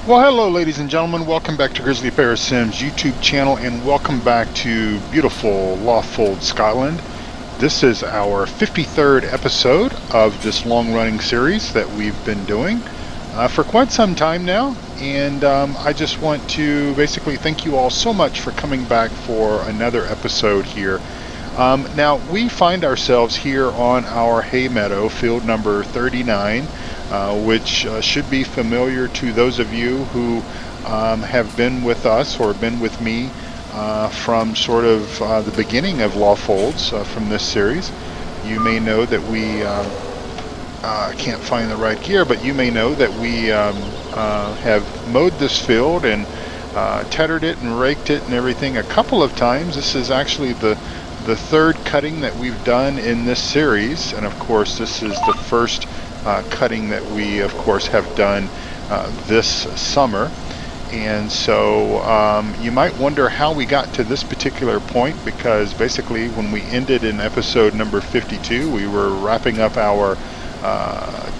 Well, hello ladies and gentlemen, welcome back to Grizzly Bear Sims YouTube channel and welcome back to beautiful Lawfolds, Scotland. This is our 53rd episode of this long-running series that we've been doing for quite some time now, and I just want to basically thank you all so much for coming back for another episode here. Now, we find ourselves here on our hay meadow, field number 39, which should be familiar to those of you who have been with us or been with me from sort of the beginning of Lawfolds from this series. You may know that we, I can't find the right gear, but you may know that we have mowed this field and tethered it and raked it and everything a couple of times. This is actually the third cutting that we've done in this series, and of course this is the first cutting that we of course have done this summer. And so you might wonder how we got to this particular point, because basically when we ended in episode number 52, we were wrapping up our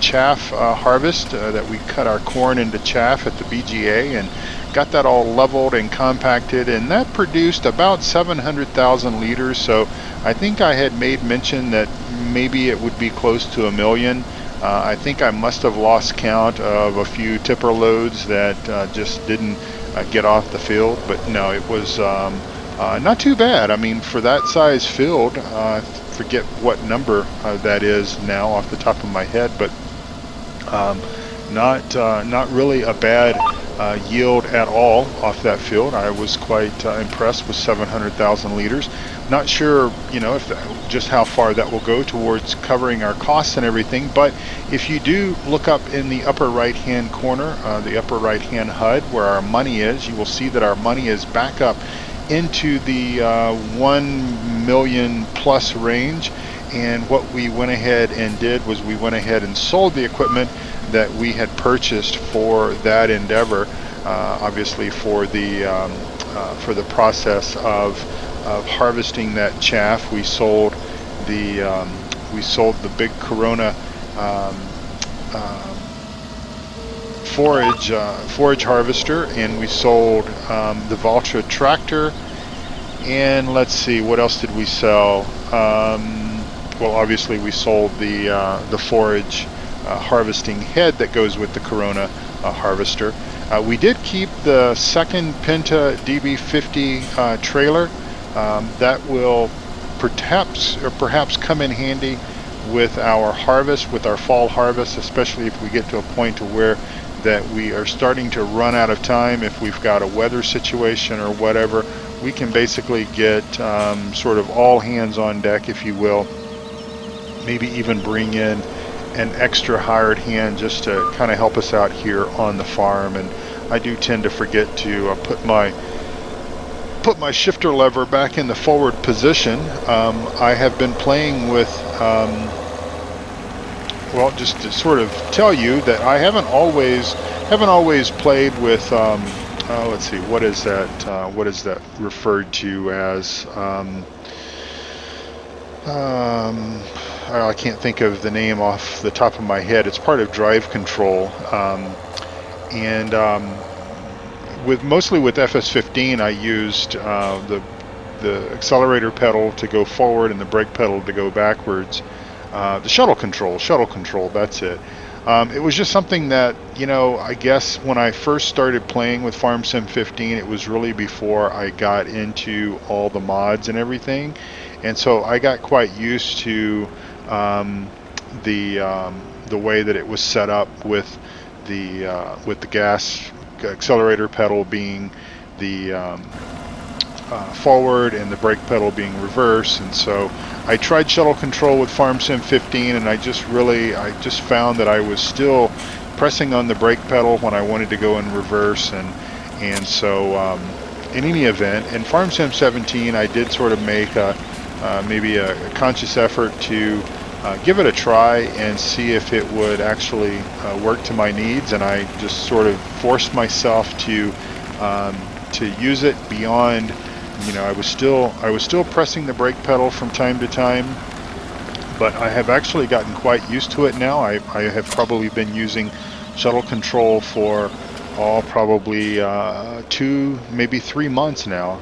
chaff harvest that we cut our corn into chaff at the BGA and got that all leveled and compacted, and that produced about 700,000 liters. So I think I had made mention that maybe it would be close to 1 million. I think I must have lost count of a few tipper loads that just didn't get off the field, but no, it was not too bad. I mean, for that size field, I forget what number that is now off the top of my head, but not really a bad yield at all off that field. I was quite impressed with 700,000 liters. Not sure, you know, if just how far that will go towards covering our costs and everything, but if you do look up in the upper right hand corner, the upper right hand HUD where our money is, you will see that our money is back up into the 1 million plus range. And what we went ahead and did was we went ahead and sold the equipment that we had purchased for that endeavor, obviously for the process of harvesting that chaff. We sold the big Corona forage harvester, and we sold the Valtra tractor, and let's see, what else did we sell? Well, obviously we sold the forage harvesting head that goes with the Corona harvester. We did keep the second Penta DB50 trailer. That will perhaps come in handy with our harvest, with our fall harvest, especially if we get to a point to where that we are starting to run out of time. If we've got a weather situation or whatever, we can basically get sort of all hands on deck, if you will. Maybe even bring in an extra hired hand just to kind of help us out here on the farm. And I do tend to forget to put my shifter lever back in the forward position. I have been playing with well, just to sort of tell you that I haven't always played with let's see, what is that referred to as? I can't think of the name off the top of my head. It's part of drive control, and mostly with FS15, I used the accelerator pedal to go forward and the brake pedal to go backwards. The shuttle control, that's it. It was just something that, you know, I guess when I first started playing with Farm Sim 15, it was really before I got into all the mods and everything. And so I got quite used to the way that it was set up with the gas accelerator pedal being the forward and the brake pedal being reverse. And so I tried shuttle control with Farm Sim 15, and I just found that I was still pressing on the brake pedal when I wanted to go in reverse. And so in any event, in Farm Sim 17, I did sort of make maybe a conscious effort to give it a try and see if it would actually work to my needs, and I just sort of forced myself to use it beyond. You know, I was still pressing the brake pedal from time to time, but I have actually gotten quite used to it now. I have probably been using shuttle control for probably 2, maybe 3 months now.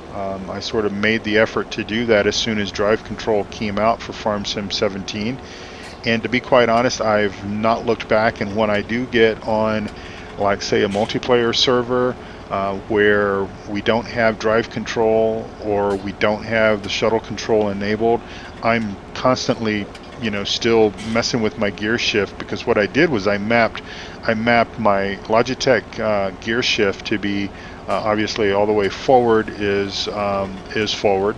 I sort of made the effort to do that as soon as Drive Control came out for Farm Sim 17. And to be quite honest, I've not looked back, and when I do get on, like say, a multiplayer server where we don't have Drive Control or we don't have the shuttle control enabled, I'm constantly, you know, still messing with my gear shift, because what I did was I mapped my Logitech gear shift to be obviously all the way forward is forward,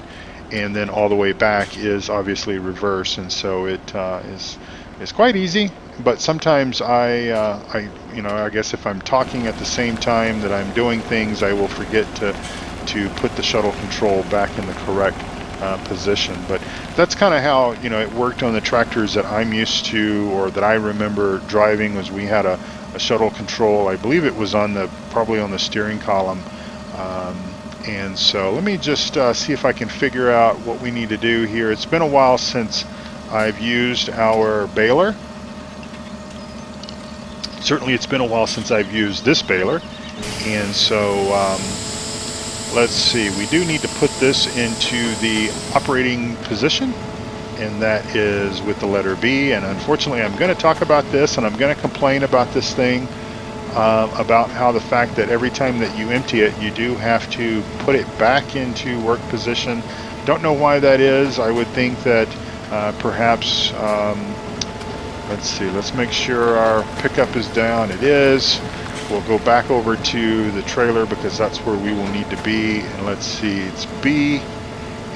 and then all the way back is obviously reverse, and so it is quite easy. But sometimes I you know, I guess if I'm talking at the same time that I'm doing things, I will forget to put the shuttle control back in the correct position. But that's kind of how, you know, it worked on the tractors that I'm used to, or that I remember driving, was we had a shuttle control. I believe it was on probably on the steering column. And so let me just see if I can figure out what we need to do here. It's been a while since I've used our baler. Certainly it's been a while since I've used this baler. And so let's see, we do need to put this into the operating position, and that is with the letter B. And unfortunately, I'm going to talk about this, and I'm going to complain about this thing, about how the fact that every time that you empty it, you do have to put it back into work position. Don't know why that is. I would think that perhaps, let's see, let's make sure our pickup is down. It is. We'll go back over to the trailer, because that's where we will need to be. And let's see, it's B,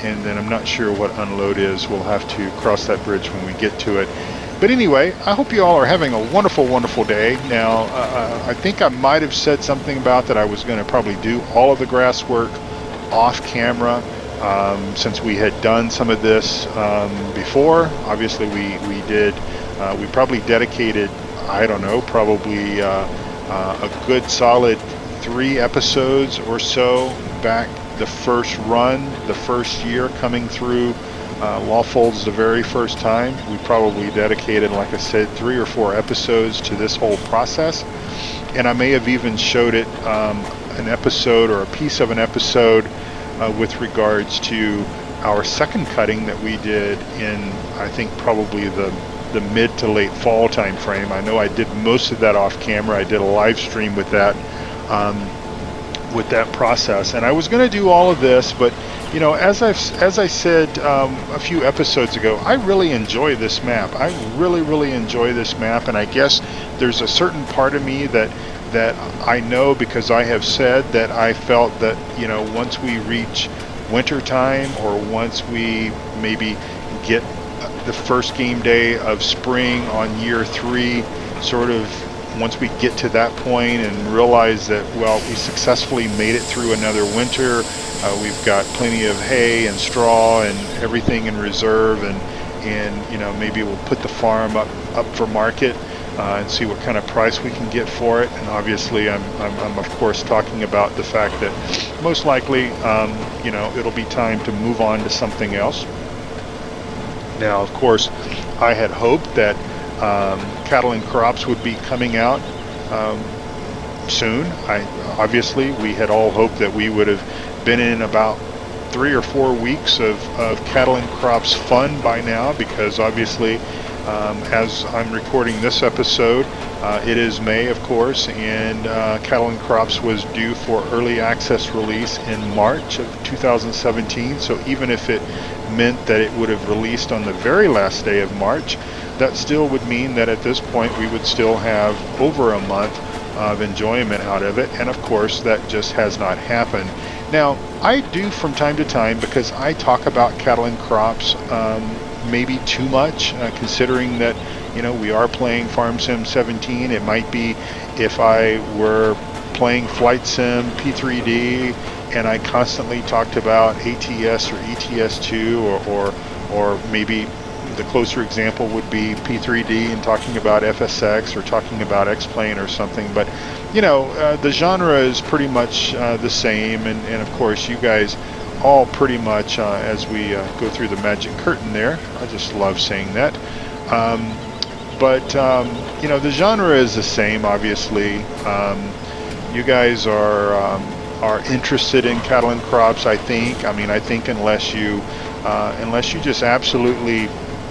and then I'm not sure what unload is. We'll have to cross that bridge when we get to it. But anyway, I hope you all are having a wonderful, wonderful day. Now, I think I might have said something about that I was going to probably do all of the grass work off camera, since we had done some of this before. Obviously, we did. We probably dedicated, I don't know, probably a good solid 3 episodes or so back the first run, the first year coming through Lawfolds the very first time. We probably dedicated, like I said, 3 or 4 episodes to this whole process. And I may have even showed it an episode or a piece of an episode with regards to our second cutting that we did in, I think, probably the mid to late fall time frame. I know I did most of that off camera. I did a live stream with that process, and I was going to do all of this, but you know, as I said a few episodes ago, I really enjoy this map. I really enjoy this map, and I guess there's a certain part of me that I know, because I have said that I felt that, you know, once we reach winter time, or once we maybe get the first game day of spring on year 3, sort of once we get to that point and realize that, well, we successfully made it through another winter, we've got plenty of hay and straw and everything in reserve, and you know, maybe we'll put the farm up for market and see what kind of price we can get for it. And obviously I'm of course talking about the fact that most likely you know, it'll be time to move on to something else. Now, of course, I had hoped that cattle and crops would be coming out soon. Obviously, we had all hoped that we would have been in about 3 or 4 weeks of cattle and crops fun by now, because obviously, as I'm recording this episode, it is May, of course, and cattle and crops was due for early access release in March of 2017. So even if it meant that it would have released on the very last day of March, that still would mean that at this point we would still have over a month of enjoyment out of it, and of course that just has not happened. Now, I do from time to time, because I talk about cattle and crops maybe too much, considering that, you know, we are playing Farm Sim 17. It might be if I were playing Flight Sim P3D and I constantly talked about ATS or ETS2, or maybe the closer example would be P3D and talking about FSX or talking about X-Plane or something. But you know, the genre is pretty much the same, and of course you guys all pretty much as we go through the magic curtain there. I just love saying that. But you know, the genre is the same, obviously. You guys are interested in cattle and crops, I think. I mean, I think unless you just absolutely,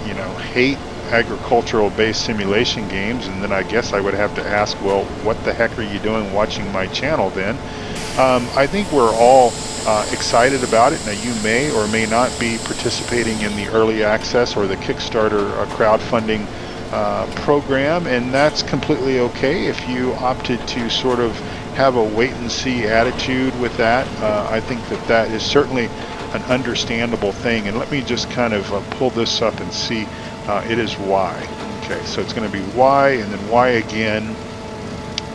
you know, hate agricultural-based simulation games, and then I guess I would have to ask, well, what the heck are you doing watching my channel then? I think we're all excited about it. Now, you may or may not be participating in the early access or the Kickstarter crowdfunding program, and that's completely okay. If you opted to sort of have a wait-and-see attitude with that, I think that that is certainly an understandable thing. And let me just kind of pull this up and see. It is Y. Okay, so it's going to be Y and then Y again,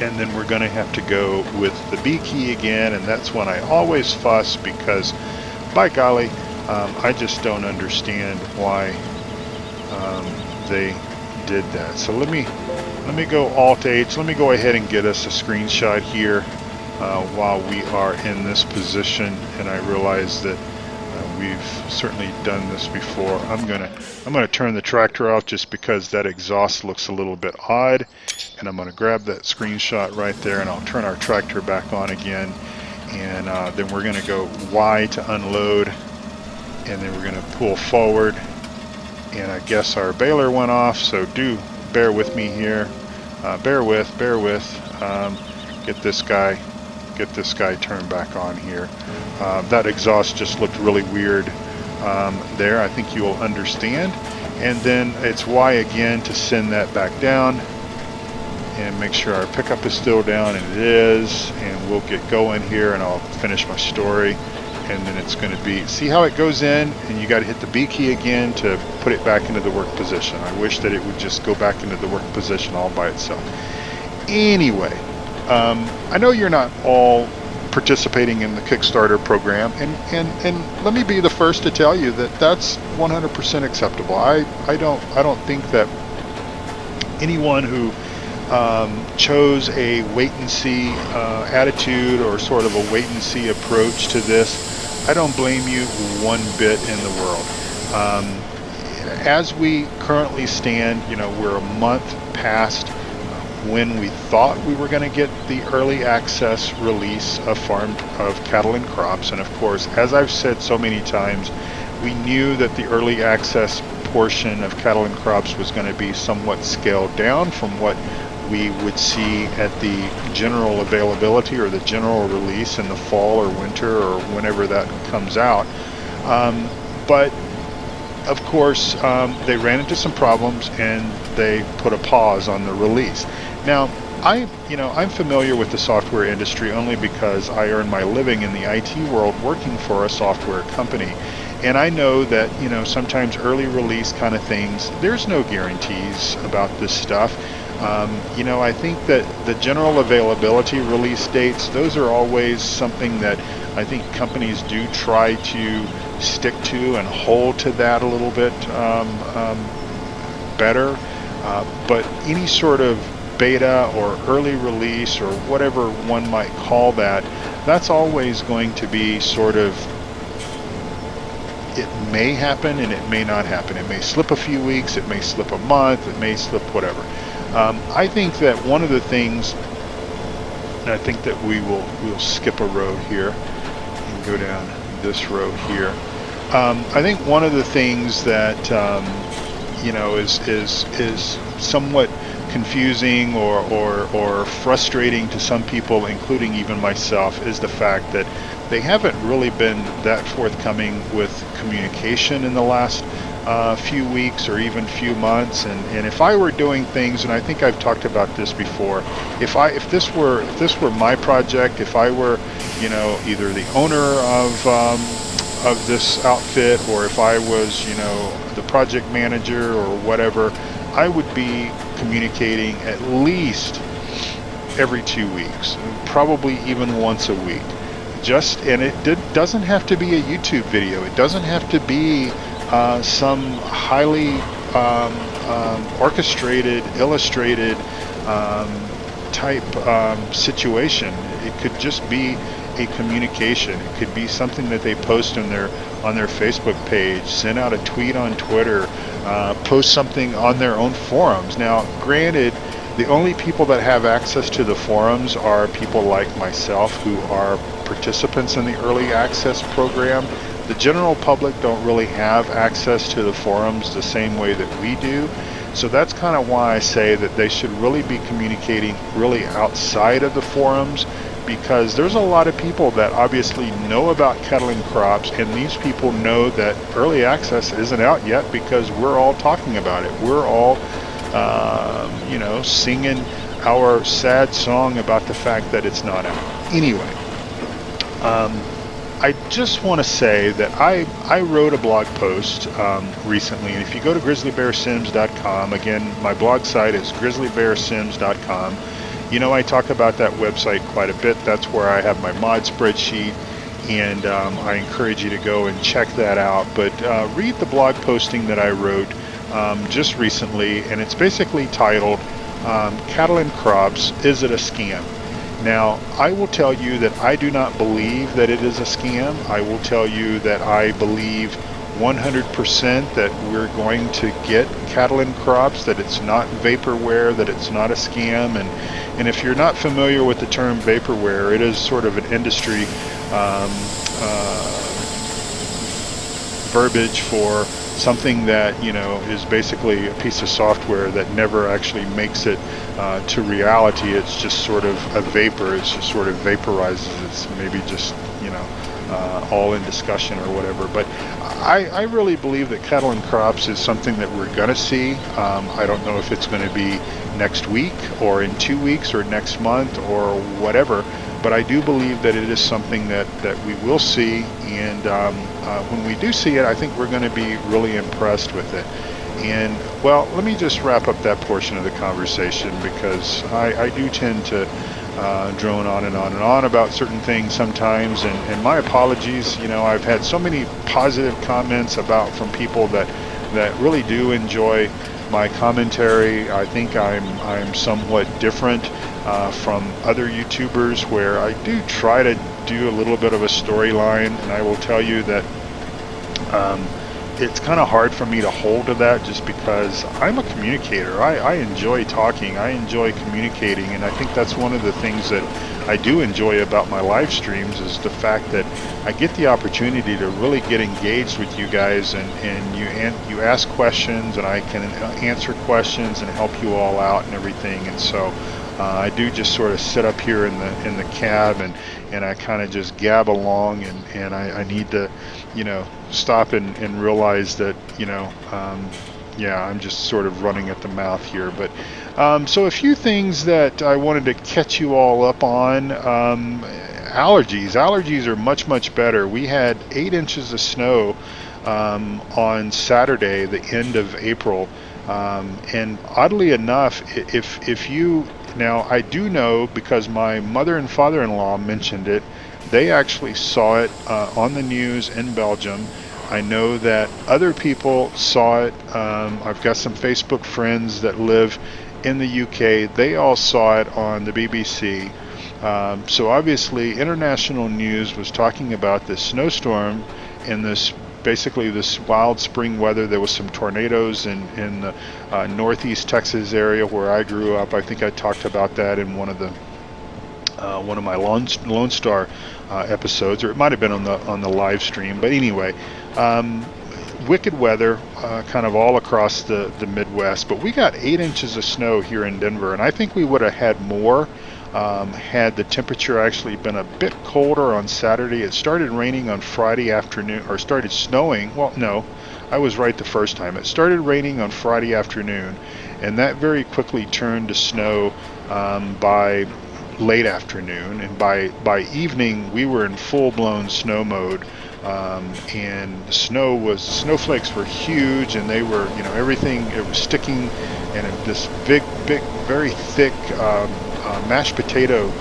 and then we're going to have to go with the B key again, and that's when I always fuss because, by golly, I just don't understand why they did that. So let me go Alt H. Let me go ahead and get us a screenshot here while we are in this position, and I realize that we've certainly done this before. I'm gonna turn the tractor off just because that exhaust looks a little bit odd, and I'm gonna grab that screenshot right there, and I'll turn our tractor back on again, and then we're gonna go Y to unload, and then we're gonna pull forward, and I guess our baler went off, so do bear with me here. Bear with. Get this guy turned back on here. That exhaust just looked really weird there. I think you will understand. And then it's Y again to send that back down and make sure our pickup is still down, and it is. And we'll get going here, and I'll finish my story. And then it's going to be, see how it goes in, and you got to hit the B key again to put it back into the work position. I wish that it would just go back into the work position all by itself. Anyway, I know you're not all participating in the Kickstarter program, and let me be the first to tell you that that's 100% acceptable. I don't think that anyone who chose a wait-and-see attitude or sort of a wait-and-see approach to this, I don't blame you one bit in the world. As we currently stand, you know, we're a month past when we thought we were going to get the early access release of cattle and crops, and of course, as I've said so many times, we knew that the early access portion of cattle and crops was going to be somewhat scaled down from what we would see at the general availability or the general release in the fall or winter or whenever that comes out. But of course, they ran into some problems and they put a pause on the release. Now, I'm familiar with the software industry only because I earn my living in the IT world working for a software company. And I know that, you know, sometimes early release kind of things, there's no guarantees about this stuff. You know, I think that the general availability release dates, those are always something that I think companies do try to stick to and hold to that a little bit better. But any sort of beta or early release or whatever one might call that, that's always going to be sort of, it may happen and it may not happen. It may slip a few weeks, it may slip a month, it may slip whatever. I think that one of the things, and I think that we'll skip a road here and go down this road here. I think one of the things that you know is somewhat confusing or frustrating to some people, including even myself, is the fact that they haven't really been that forthcoming with communication in the last few weeks or even few months. And if I were doing things, and I think I've talked about this before, if this were my project, if I were, you know, either the owner of this outfit, or if I was, you know, the project manager or whatever, I would be communicating at least every 2 weeks, probably even once a week. And it doesn't have to be a YouTube video. It doesn't have to be some highly orchestrated, illustrated type situation. It could just be a communication. It could be something that they post on their Facebook page, send out a tweet on Twitter, post something on their own forums. Now, granted, The only people that have access to the forums are people like myself who are participants in the early access program. The general public don't really have access to the forums the same way that we do. So that's kind of why I say that they should really be communicating really outside of the forums, because there's a lot of people that obviously know about kettling crops, and these people know that early access isn't out yet because we're all talking about it. We're all, you know, singing our sad song about the fact that it's not out. Anyway, I just want to say that I wrote a blog post recently, and if you go to grizzlybearsims.com, again, my blog site is grizzlybearsims.com. You know, I talk about that website quite a bit. That's where I have my mod spreadsheet, and I encourage you to go and check that out. But read the blog posting that I wrote just recently, and it's basically titled, Cattle and Crops, Is It a Scam? Now, I will tell you that I do not believe that it is a scam. I will tell you that I believe 100% that we're going to get cattle and crops, that it's not vaporware, that it's not a scam. And if you're not familiar with the term vaporware, it is sort of an industry verbiage for something that, you know, is basically a piece of software that never actually makes it to reality. It's just sort of a vapor. It's just sort of vaporizes. It's maybe just, you know, all in discussion or whatever. But I really believe that cattle and crops is something that we're going to see. I don't know if it's going to be next week or in 2 weeks or next month or whatever, but I do believe that it is something that we will see, and when we do see it, I think we're going to be really impressed with it. And, well, let me just wrap up that portion of the conversation, because I do tend to drone on and on and on about certain things sometimes, and my apologies. You know, I've had so many positive comments from people that really do enjoy my commentary. I think I'm somewhat different from other YouTubers, where I do try to do a little bit of a storyline, and I will tell you that it's kind of hard for me to hold to that, just because I'm a communicator. I enjoy talking, I enjoy communicating, and I think that's one of the things that I do enjoy about my live streams, is the fact that I get the opportunity to really get engaged with you guys, and you ask questions, and I can answer questions and help you all out and everything. And so I do just sort of sit up here in the cab, and I kind of just gab along, and I need to, you know, stop and realize that, you know, yeah, I'm just sort of running at the mouth here. But so a few things that I wanted to catch you all up on. Allergies are much better. We had 8 inches of snow on Saturday, the end of April, and oddly enough, if you, now I do know, because my mother and father-in-law mentioned it, they actually saw it on the news in Belgium. I know that other people saw it. I've got some Facebook friends that live in the UK. They all saw it on the BBC. So obviously international news was talking about this snowstorm and this wild spring weather. There was some tornadoes in the northeast Texas area where I grew up. I think I talked about that in one of my Lone Star episodes, or it might have been on the live stream. But anyway, wicked weather kind of all across the Midwest. But we got 8 inches of snow here in Denver, and I think we would have had more had the temperature actually been a bit colder on Saturday. It started raining on Friday afternoon, or started snowing. Well, no, I was right the first time. It started raining on Friday afternoon, and that very quickly turned to snow by late afternoon, and by evening we were in full-blown snow mode, and the snowflakes were huge, and they were, you know, everything, it was sticking, and this big very thick mashed potato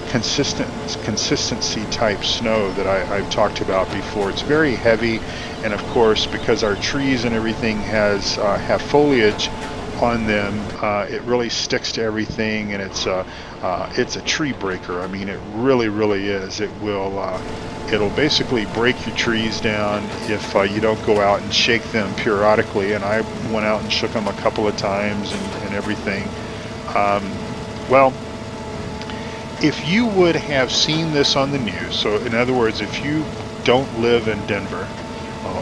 consistency type snow that I've talked about before. It's very heavy, and of course, because our trees and everything have foliage on them, it really sticks to everything, and it's a tree breaker. I mean, it really is. It'll basically break your trees down if you don't go out and shake them periodically, and I went out and shook them a couple of times and everything. Well, if you would have seen this on the news, so in other words, if you don't live in Denver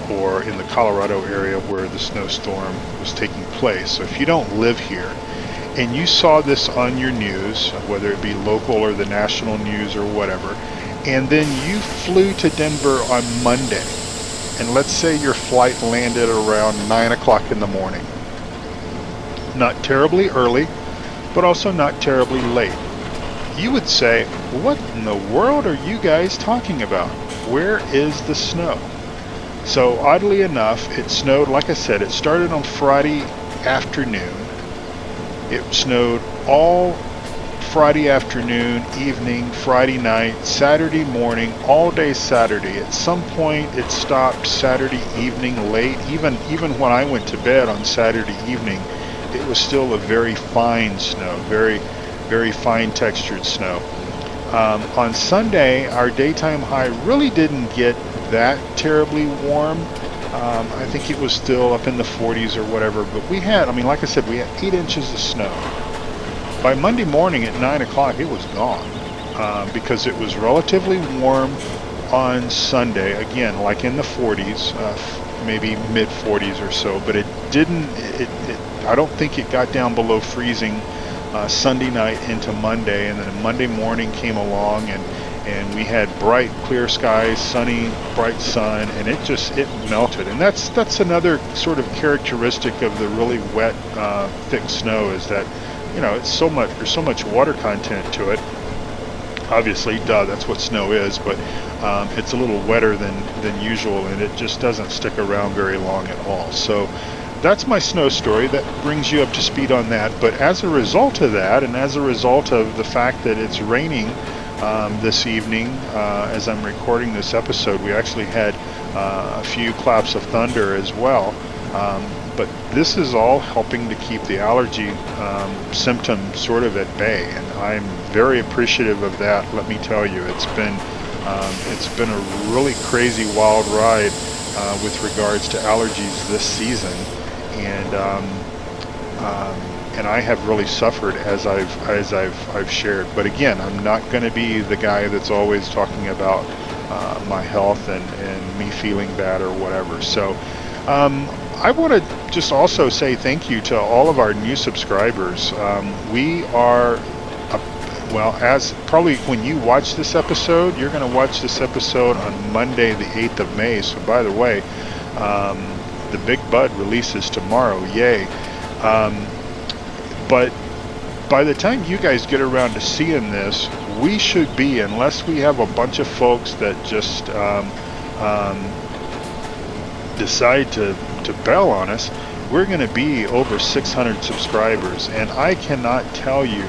or in the Colorado area where the snowstorm was taking place, so if you don't live here and you saw this on your news, whether it be local or the national news or whatever, and then you flew to Denver on Monday, and let's say your flight landed around 9 o'clock in the morning. Not terribly early, but also not terribly late. You would say, what in the world are you guys talking about? Where is the snow? So oddly enough, it snowed, like I said, it started on Friday afternoon. It snowed all Friday afternoon, evening, Friday night, Saturday morning, all day Saturday. At some point it stopped Saturday evening late. Even when I went to bed on Saturday evening, it was still a very fine snow, very, very fine textured snow. On Sunday, our daytime high really didn't get that terribly warm. I think it was still up in the 40s or whatever, but we had, I mean, like I said, we had 8 inches of snow. By Monday morning at 9 o'clock, it was gone because it was relatively warm on Sunday, again, like in the 40s, maybe mid 40s or so, but it didn't, I don't think it got down below freezing Sunday night into Monday, and then Monday morning came along, and we had bright, clear skies, sunny, bright sun, and it melted. And that's another sort of characteristic of the really wet, thick snow, is that, you know, there's so much water content to it. Obviously, duh, that's what snow is, but it's a little wetter than usual, and it just doesn't stick around very long at all. So that's my snow story. That brings you up to speed on that. But as a result of that, and as a result of the fact that it's raining this evening, as I'm recording this episode, we actually had a few claps of thunder as well. But this is all helping to keep the allergy symptom sort of at bay, and I'm very appreciative of that. Let me tell you, it's been a really crazy wild ride with regards to allergies this season, and I have really suffered as I've shared. But again, I'm not going to be the guy that's always talking about my health and me feeling bad or whatever. So I want to just also say thank you to all of our new subscribers. We are, well, as probably when you watch this episode, you're going to watch this episode on Monday the 8th of May. So by the way, the Big Bud releases tomorrow. Yay. But by the time you guys get around to seeing this, we should be, unless we have a bunch of folks that just decide to bail on us, we're going to be over 600 subscribers. And I cannot tell you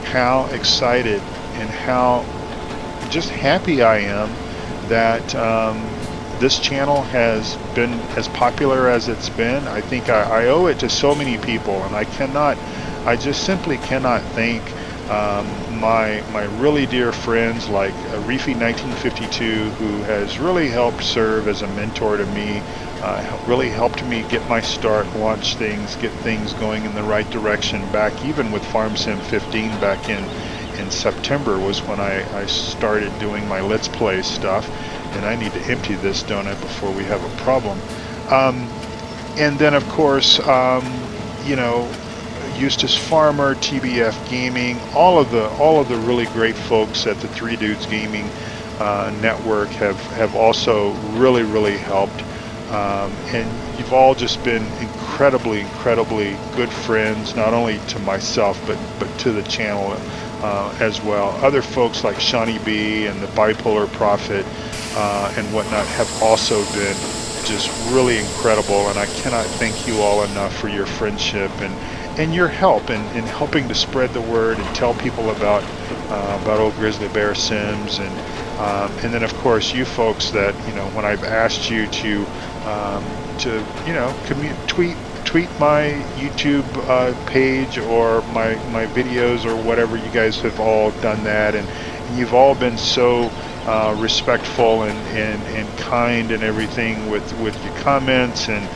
how excited and how just happy I am that this channel has been as popular as it's been. I think I owe it to so many people, and I just simply cannot thank my really dear friends like Reefy1952, who has really helped serve as a mentor to me, really helped me get my start, launch things, get things going in the right direction. Back even with FarmSim 15 back in September was when I started doing my Let's Play stuff. And I need to empty this, don't I, before we have a problem. And then of course, you know, Eustace, Pharmer, TBF Gaming, all of the really great folks at the Three Dudes Gaming network have also really helped. And you've all just been incredibly good friends, not only to myself but to the channel as well. Other folks like Shawnee B and the Bipolar Prophet and whatnot have also been just really incredible, and I cannot thank you all enough for your friendship and your help in helping to spread the word and tell people about old Grizzly Bear Sims, and then of course you folks that, you know, when I've asked you to you know, tweet my YouTube page or my videos or whatever, you guys have all done that, and you've all been so respectful and kind and everything with your comments, and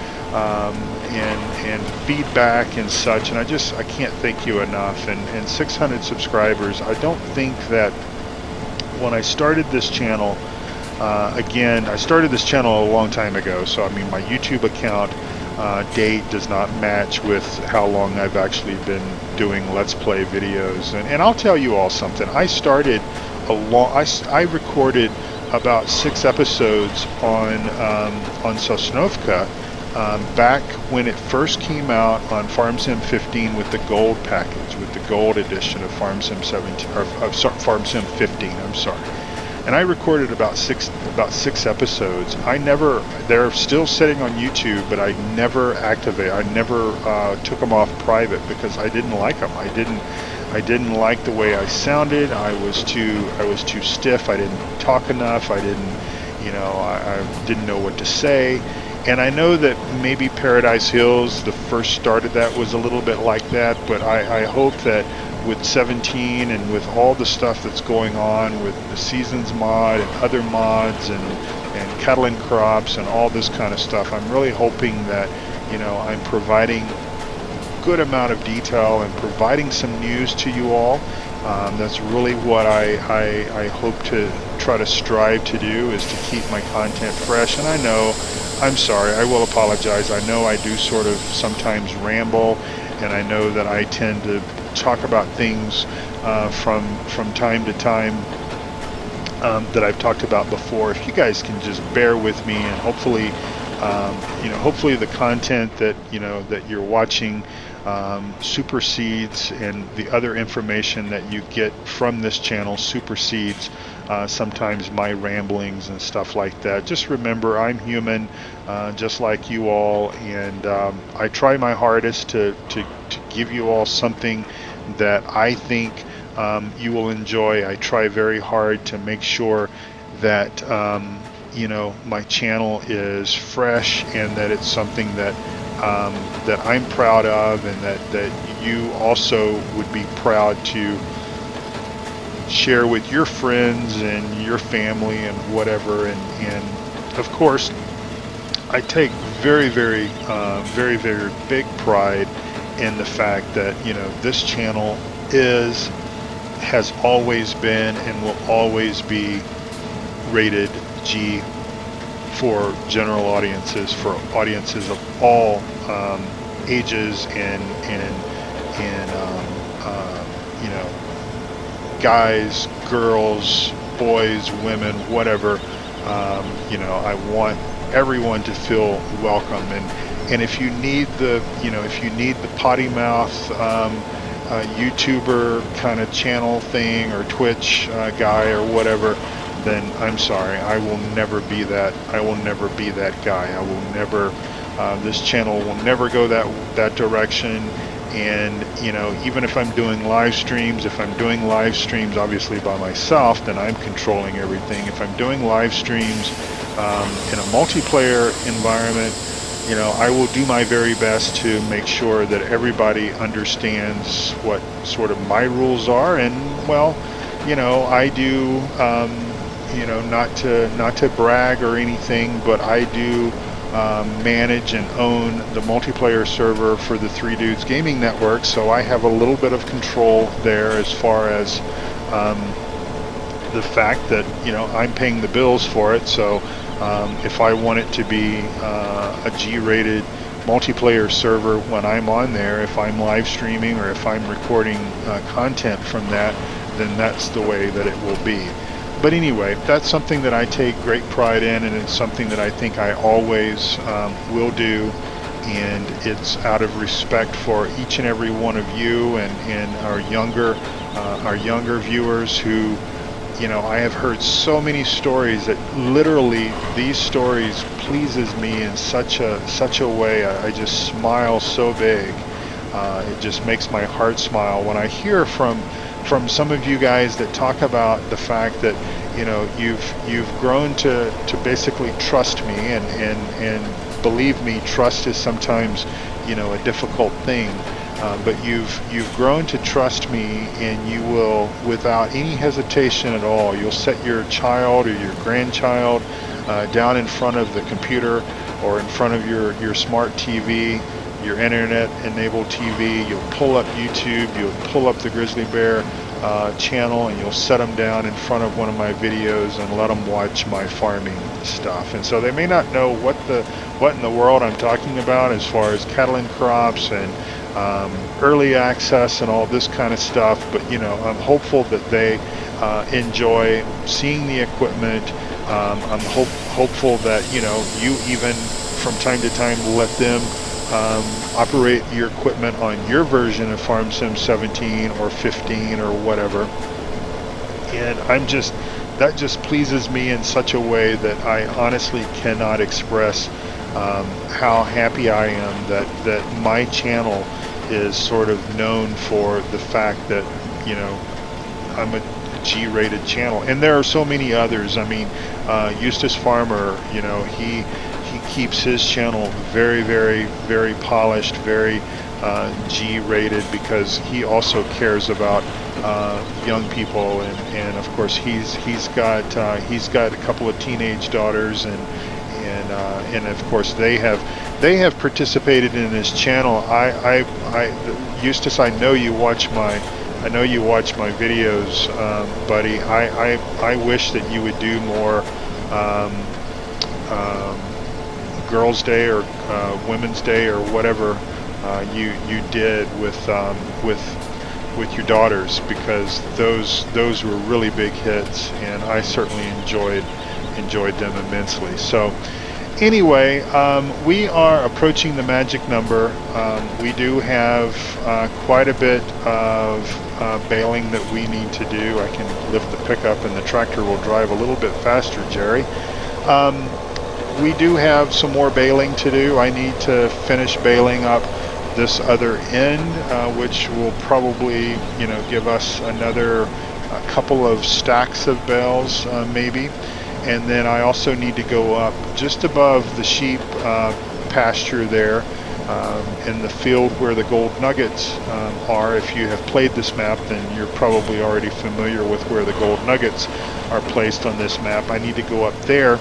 and feedback and such, and I can't thank you enough. And 600 subscribers. I don't think that when I started this channel, again, I started this channel a long time ago, so I mean my YouTube account date does not match with how long I've actually been doing Let's Play videos. And I'll tell you all something. I started I recorded about 6 episodes on Sosnovka back when it first came out on Farm Sim 15 with the gold package, with the gold edition of Farm Sim 17 or Farm Sim 15. I'm sorry. And I recorded about six episodes. They're still sitting on YouTube, but I never took them off private because I didn't like them. I didn't like the way I sounded. I was too stiff. I didn't talk enough. I didn't know what to say. And I know that maybe Paradise Hills, the first start of that, was a little bit like that, but I hope that with 17 and with all the stuff that's going on with the Seasons mod and other mods and Cattle and Crops and all this kind of stuff, I'm really hoping that, I'm providing good amount of detail and providing some news to you all. That's really what I hope to try to strive to do, is to keep my content fresh. And I know, I'm sorry, I will apologize. I know I do sort of sometimes ramble, and I know that I tend to talk about things from time to time that I've talked about before. If you guys can just bear with me, and hopefully, hopefully the content that that you're watching supersedes, and the other information that you get from this channel supersedes sometimes my ramblings and stuff like that. Just remember, I'm human, just like you all, and I try my hardest to give you all something that I think you will enjoy. I try very hard to make sure that my channel is fresh, and that it's something that that I'm proud of, and that you also would be proud to share with your friends and your family and whatever. And of course, I take very, very, very, very big pride in the fact that this channel has always been and will always be rated G for general audiences, for audiences of all ages and guys, girls, boys, women, whatever. I want everyone to feel welcome, and if you need the potty mouth YouTuber kind of channel thing, or Twitch guy or whatever, then I'm sorry, I will never be that. I will never be that guy. I will never. This channel will never go that direction. And even if I'm doing live streams, obviously by myself, then I'm controlling everything. If I'm doing live streams in a multiplayer environment, I will do my very best to make sure that everybody understands what sort of my rules are. And well, I do, not to brag or anything, but I do manage and own the multiplayer server for the Three Dudes Gaming Network, so I have a little bit of control there as far as the fact that I'm paying the bills for it. So if I want it to be a G-rated multiplayer server when I'm on there, if I'm live streaming or if I'm recording content from that, then that's the way that it will be. But anyway, that's something that I take great pride in, and it's something that I think I always will do, and it's out of respect for each and every one of you and our younger viewers who, I have heard so many stories that literally these stories pleases me in such a way. I just smile so big. It just makes my heart smile when I hear from some of you guys that talk about the fact that you've grown to basically trust me, and believe me, trust is sometimes a difficult thing, but you've grown to trust me, and you will, without any hesitation at all, you'll set your child or your grandchild down in front of the computer or in front of your smart TV, your internet-enabled TV, you'll pull up YouTube, you'll pull up the Grizzly Bear channel, and you'll set them down in front of one of my videos and let them watch my farming stuff. And so they may not know what in the world I'm talking about as far as cattle and crops and early access and all this kind of stuff, but you know, I'm hopeful that they enjoy seeing the equipment. I'm hopeful that, you know, you even from time to time let them operate your equipment on your version of Farm Sim 17 or 15 or whatever. And that just pleases me in such a way that I honestly cannot express how happy I am that my channel is sort of known for the fact that, you know, I'm a G-rated channel. And there are so many others. I mean, Eustace Pharmer, you know, he keeps his channel very, very, very polished, very G-rated, because he also cares about young people, and of course he's got a couple of teenage daughters, and of course they have participated in his channel. Eustace, I know you watch my videos, buddy. I wish that you would do more Girls' Day or Women's Day or whatever you did with your daughters, because those were really big hits, and I certainly enjoyed them immensely. So anyway, we are approaching the magic number. We do have quite a bit of baling that we need to do. I can lift the pickup and the tractor will drive a little bit faster, Jerry. We do have some more baling to do. I need to finish baling up this other end, which will probably, you know, give us another couple of stacks of bales, maybe. And then I also need to go up just above the sheep pasture there, in the field where the gold nuggets are. If you have played this map, then you're probably already familiar with where the gold nuggets are placed on this map. I need to go up there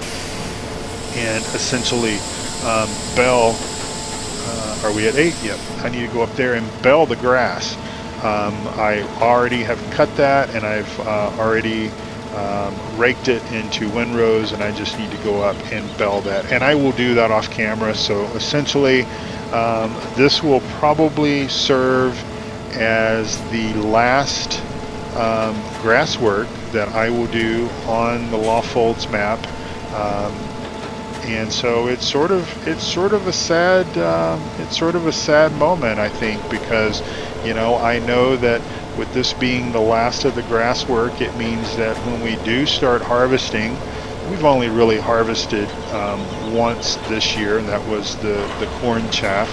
and essentially bell. Are we at 8? Yep. I need to go up there and bell the grass. I already have cut that, and I've already raked it into windrows, and I just need to go up and bell that, and I will do that off camera. So essentially this will probably serve as the last grass work that I will do on the Lawfolds map. And so it's sort of a sad moment, I think, because, you know, I know that with this being the last of the grass work, it means that when we do start harvesting, we've only really harvested once this year, and that was the corn chaff.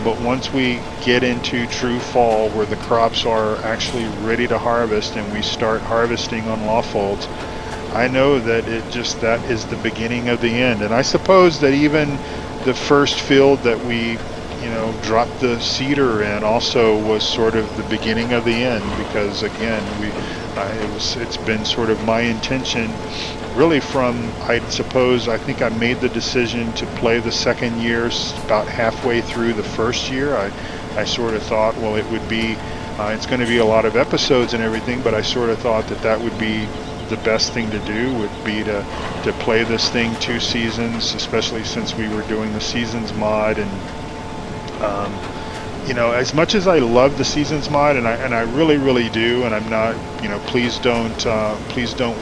But once we get into true fall, where the crops are actually ready to harvest, and we start harvesting on Lawfolds, I know that that is the beginning of the end. And I suppose that even the first field that we, you know, dropped the cedar in also was sort of the beginning of the end, because again, it's been sort of my intention really from, I think I made the decision to play the second year about halfway through the first year. I sort of thought, well, it would be, it's going to be a lot of episodes and everything, but I sort of thought that would be the best thing to do, would be to play this thing 2 seasons, especially since we were doing the seasons mod. And you know, as much as I love the seasons mod, and I really do, and I'm not, you know, please don't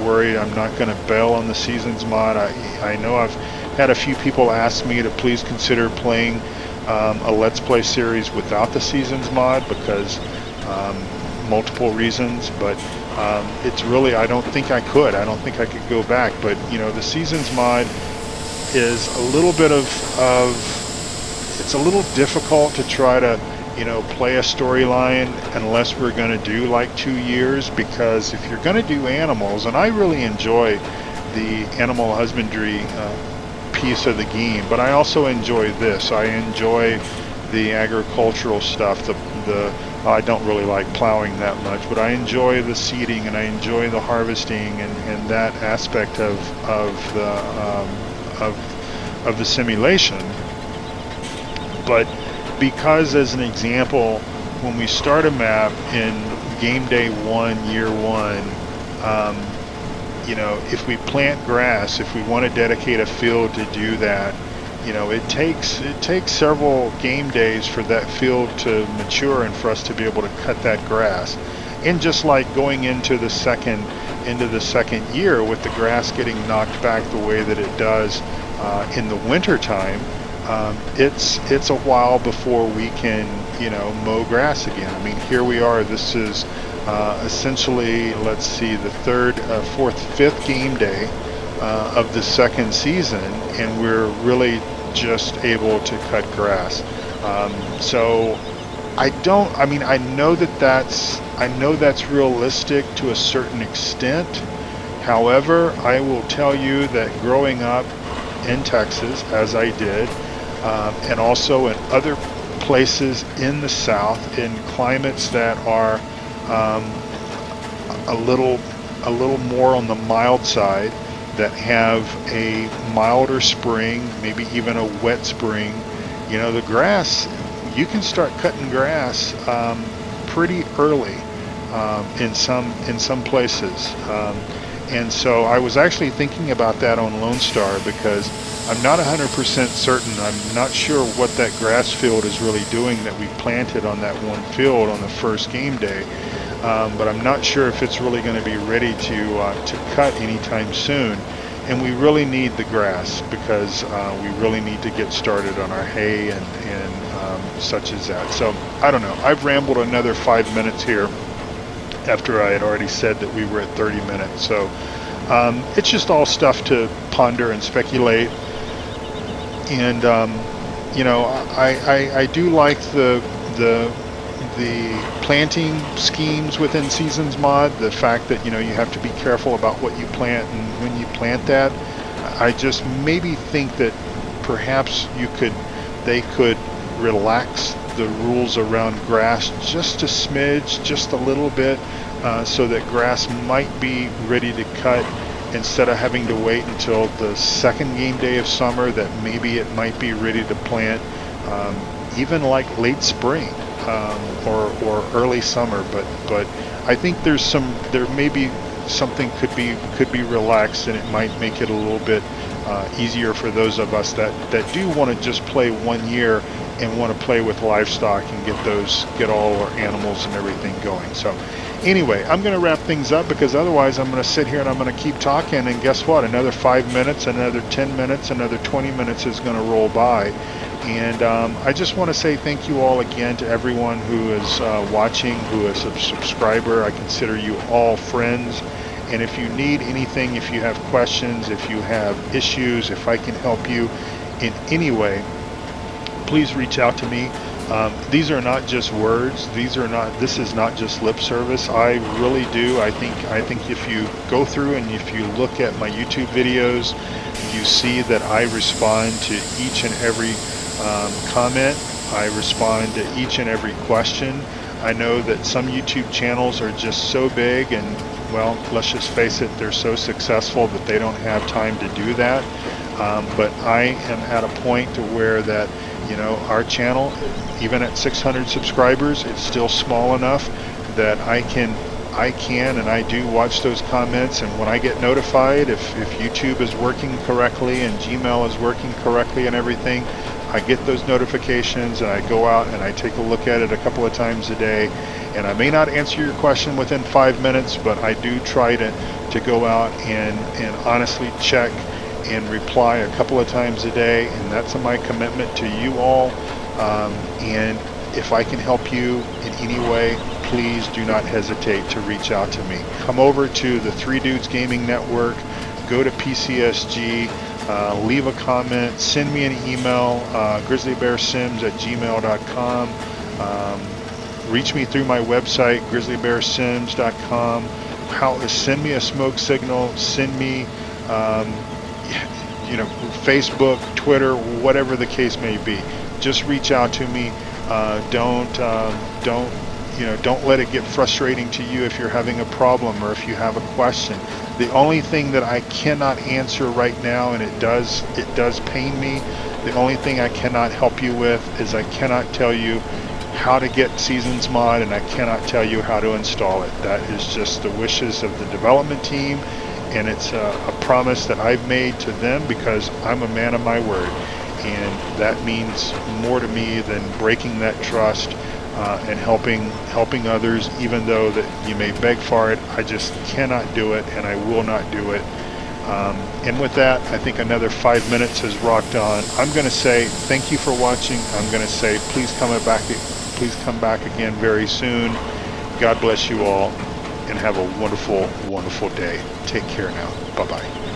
worry, I'm not going to bail on the seasons mod. I know I've had a few people ask me to please consider playing a Let's Play series without the seasons mod, because multiple reasons, but it's really, I don't think I could go back. But you know, the seasons mod is a little bit of it's a little difficult to try to, you know, play a storyline unless we're going to do like 2 years, because if you're going to do animals, and I really enjoy the animal husbandry piece of the game, but I also enjoy this. I enjoy the agricultural stuff. I don't really like plowing that much, but I enjoy the seeding, and I enjoy the harvesting, and that aspect of the simulation. But because, as an example, when we start a map in game day 1, year 1, you know, if we plant grass, if we want to dedicate a field to do that, you know, it takes several game days for that field to mature and for us to be able to cut that grass. And just like going into the second year with the grass getting knocked back the way that it does in the winter time, it's a while before we can, you know, mow grass again. I mean, here we are. This is essentially, let's see, the third, fourth, fifth game day of the second season, and we're really just able to cut grass. So I know that's realistic to a certain extent. However, I will tell you that growing up in Texas, as I did, and also in other places in the South, in climates that are a little more on the mild side, that have a milder spring, maybe even a wet spring, you know, the grass, you can start cutting grass pretty early in some places. And so I was actually thinking about that on Lone Star, because I'm not 100% certain. I'm not sure what that grass field is really doing that we planted on that one field on the first game day. But I'm not sure if it's really going to be ready to cut anytime soon. And we really need the grass, because we really need to get started on our hay and such as that. So I don't know. I've rambled another 5 minutes here after I had already said that we were at 30 minutes. So it's just all stuff to ponder and speculate. And you know, I do like the planting schemes within Seasons Mod. The fact that, you know, you have to be careful about what you plant and when you plant that. I just maybe think that perhaps they could relax the rules around grass just a smidge, just a little bit, so that grass might be ready to cut instead of having to wait until the second game day of summer, that maybe it might be ready to plant even like late spring or early summer. But I think there may be something could be relaxed, and it might make it a little bit easier for those of us that do want to just play 1 year and want to play with livestock and get all our animals and everything going. So anyway, I'm going to wrap things up, because otherwise I'm going to sit here and I'm going to keep talking, and guess what? Another 5 minutes, another 10 minutes, another 20 minutes is going to roll by. And I just want to say thank you all again to everyone who is watching, who is a subscriber. I consider you all friends. And if you need anything, if you have questions, if you have issues, if I can help you in any way, please reach out to me. These are not just words. This is not just lip service. I really do. I think if you go through and if you look at my YouTube videos, you see that I respond to each and every comment. I respond to each and every question. I know that some YouTube channels are just so big, and well, let's just face it, they're so successful that they don't have time to do that. But I am at a point to where that, you know, our channel, even at 600 subscribers, it's still small enough that I can and I do watch those comments, and when I get notified if YouTube is working correctly and Gmail is working correctly and everything, I get those notifications and I go out and I take a look at it a couple of times a day. And I may not answer your question within 5 minutes, but I do try to go out and honestly check and reply a couple of times a day, and that's my commitment to you all. And if I can help you in any way, please do not hesitate to reach out to me. Come over to the 3 Dudes Gaming Network, go to PCSG, leave a comment, send me an email, grizzlybearsims@gmail.com. Reach me through my website, grizzlybearsims.com. Send me a smoke signal, send me you know, Facebook, Twitter, whatever the case may be. Just reach out to me. Don't don't let it get frustrating to you if you're having a problem or if you have a question. The only thing that I cannot answer right now, and it does pain me, the only thing I cannot help you with is I cannot tell you how to get Seasons Mod, and I cannot tell you how to install it. That is just the wishes of the development team, and it's a promise that I've made to them because I'm a man of my word, and that means more to me than breaking that trust and helping others, even though that you may beg for it. I just cannot do it, and I will not do it. And with that, I think another 5 minutes has rocked on. I'm going to say thank you for watching. I'm going to say please come back again very soon. God bless you all, and have a wonderful, wonderful day. Take care now. Bye-bye.